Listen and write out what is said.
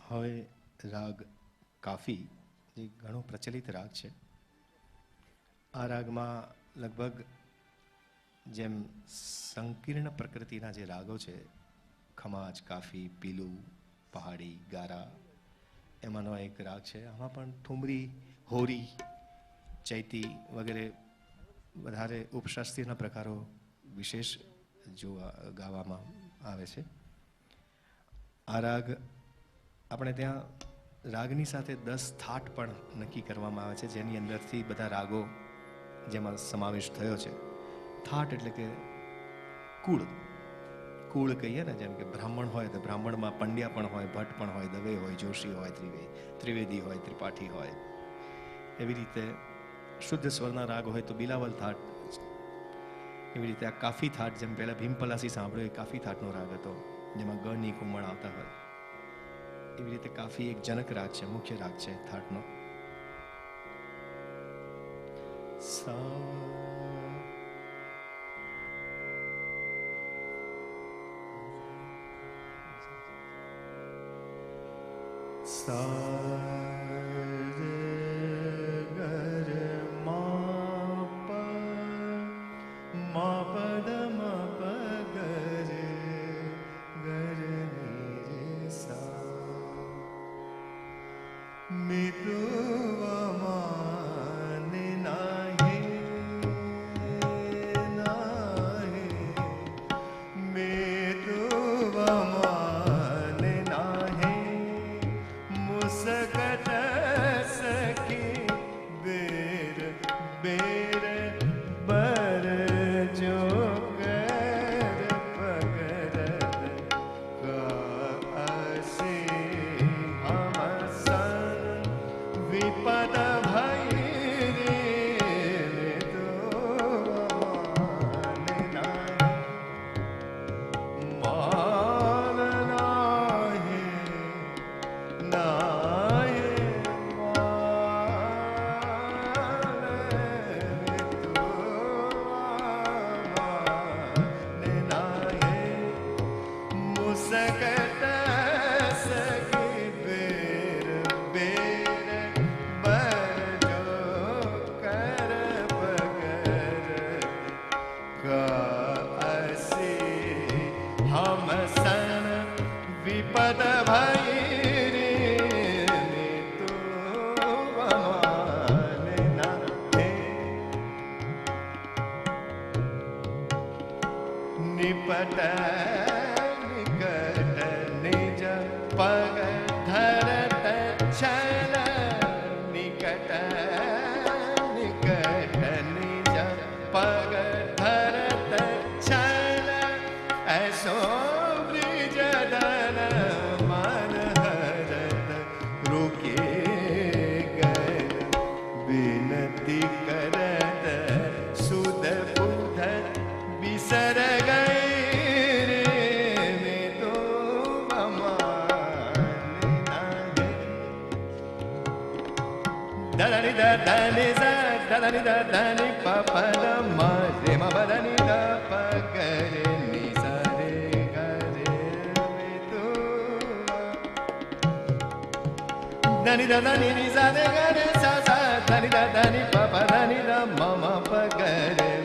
હવે રાગ કાફી જે ઘણો પ્રચલિત રાગ છે. આ રાગમાં લગભગ જેમ સંકીર્ણ પ્રકૃતિના જે રાગો છે, ખમાજ, કાફી, પીલું, પહાડી, ગારા, એમાંનો એક રાગ છે. આમાં પણ ઠુમરી, હોરી, ચૈતી વગેરે વધારે ઉપશાસ્ત્રીયના પ્રકારો વિશેષ ગાવામાં આવે છે. આ રાગ આપણે ત્યાં રાગની સાથે 10 થાટ પણ નક્કી કરવામાં આવે છે, જેની અંદરથી બધા રાગો જેમાં સમાવેશ થયો છે. થાટ એટલે કે કુળ કહીએ ને, જેમ કે બ્રાહ્મણ હોય તો બ્રાહ્મણમાં પંડ્યા પણ હોય, ભટ્ટ પણ હોય, દવે હોય, જોશી હોય, ત્રિવેદી હોય, ત્રિપાઠી હોય. એવી રીતે શુદ્ધ સ્વરના રાગ હોય તો બિલાવલ થાટ. એવી રીતે આ કાફી થાટ, જેમ પહેલા ભીમપલાસી સાંભળ્યો, એ કાફી થાટનો રાગ હતો જેમાં ગ ની કુમળ આવતા હોય. એવી રીતે કાફી એક જનક રાગ છે, મુખ્ય રાગ છે થાટનો. Dani da dani ni sa sa, dani da dani pa pa dani da mama pa ga re.